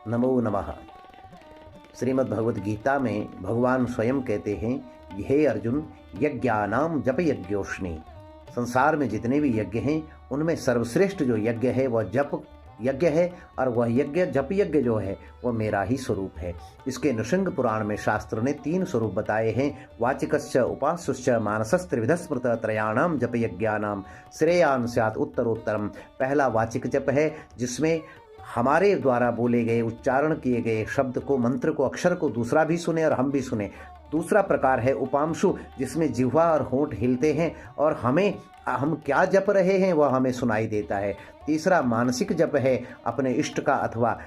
नमो नमः। श्रीमद् भगवद गीता में भगवान स्वयं कहते हैं, हे अर्जुन, यज्ञानाम जप यज्ञोष्णी। संसार में जितने भी यज्ञ हैं उनमें सर्वश्रेष्ठ जो यज्ञ है वह जप यज्ञ है, और वह यज्ञ जप यज्ञ जो है वह मेरा ही स्वरूप है। इसके नृसिंह पुराण में शास्त्र ने 3 स्वरूप बताए हैं। वाचिकश्च उपास्यश्च मानसस्त्रिविध स्मृत त्रयाणाम जप यज्ञानाम श्रेयान स्यात् उत्तरोत्तरम। पहला वाचिक जप है, जिसमें हमारे द्वारा बोले गए उच्चारण किए गए शब्द को, मंत्र को, अक्षर को दूसरा भी सुने और हम भी सुने। दूसरा प्रकार है उपांशु, जिसमें जिह्वा और होंठ हिलते हैं और हम क्या जप रहे हैं वह हमें सुनाई देता है। तीसरा मानसिक जप है, अपने इष्ट का अथवा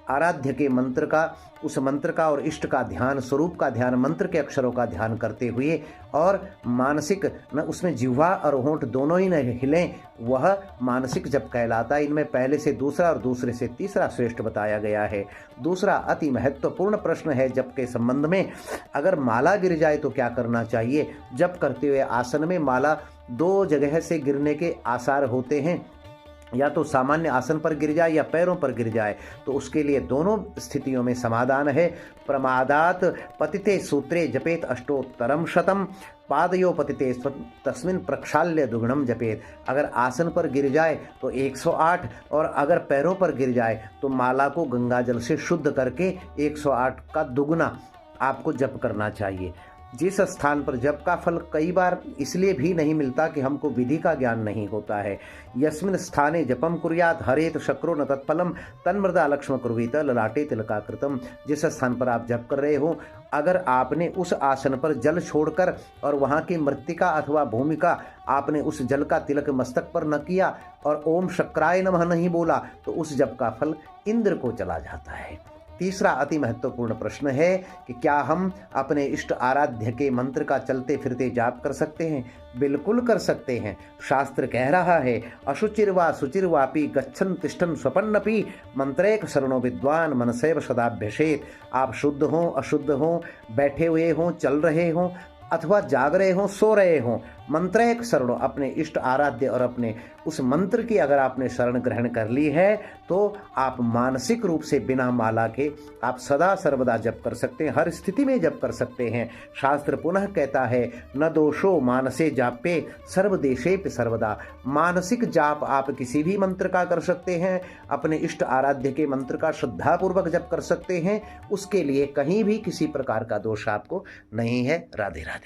आराध्य के मंत्र का, उस मंत्र का और इष्ट का ध्यान, स्वरूप का ध्यान, मंत्र के अक्षरों का ध्यान करते हुए, और मानसिक न उसमें जिह्वा और होंठ दोनों ही न हिलें, वह मानसिक जप कहलाता है। इनमें पहले से दूसरा और दूसरे से तीसरा श्रेष्ठ बताया गया है। दूसरा अति महत्वपूर्ण प्रश्न है जप के संबंध में, अगर माला गिर जाए तो क्या करना चाहिए। जप करते हुए आसन में माला 2 जगह से गिरने के आसार होते हैं, या तो सामान्य आसन पर गिर जाए या पैरों पर गिर जाए। तो उसके लिए दोनों स्थितियों में समाधान है। प्रमादात पतिते सूत्रे जपेत अष्टोत्तरम शतम, पादयो पतिते तस्मिन प्रक्षाल्य दुगुणम जपेत। अगर आसन पर गिर जाए तो 108, और अगर पैरों पर गिर जाए तो माला को गंगाजल से शुद्ध करके 108 का दुगुना आपको जप करना चाहिए। जिस स्थान पर जप का फल कई बार इसलिए भी नहीं मिलता कि हमको विधि का ज्ञान नहीं होता है। यस्मिन स्थाने जपम कुर्यात हरेत शक्रो न तत्फलम तन्मृदा लक्ष्म कुर्वीत ललाटे तिलकाकृतम। जिस स्थान पर आप जप कर रहे हो, अगर आपने उस आसन पर जल छोड़कर और वहाँ की मृत्तिका अथवा भूमिका आपने उस जल का तिलक मस्तक पर न किया और ओम शक्राय नमः नहीं बोला, तो उस जप का फल इंद्र को चला जाता है। तीसरा अति महत्वपूर्ण प्रश्न है कि क्या हम अपने इष्ट आराध्य के मंत्र का चलते फिरते जाप कर सकते हैं। बिल्कुल कर सकते हैं। शास्त्र कह रहा है, अशुचिर्वा शुचिर्वापि गच्छन तिष्ठन स्वपन्नपि मंत्रेक शरणो विद्वान मनसैव सदाभ्यसेत। आप शुद्ध हों, अशुद्ध हों, बैठे हुए हों, चल रहे हों, अथवा जाग रहे हों, सो रहे हों, मंत्र एक शरणों, अपने इष्ट आराध्य और अपने उस मंत्र की अगर आपने शरण ग्रहण कर ली है तो आप मानसिक रूप से बिना माला के आप सदा सर्वदा जप कर सकते हैं, हर स्थिति में जप कर सकते हैं। शास्त्र पुनः कहता है, न दोषो मानसे जापे सर्वदेशे पे सर्वदा। मानसिक जाप आप किसी भी मंत्र का कर सकते हैं, अपने इष्ट आराध्य के मंत्र का श्रद्धापूर्वक जप कर सकते हैं। उसके लिए कहीं भी किसी प्रकार का दोष आपको नहीं है। राधे राधे।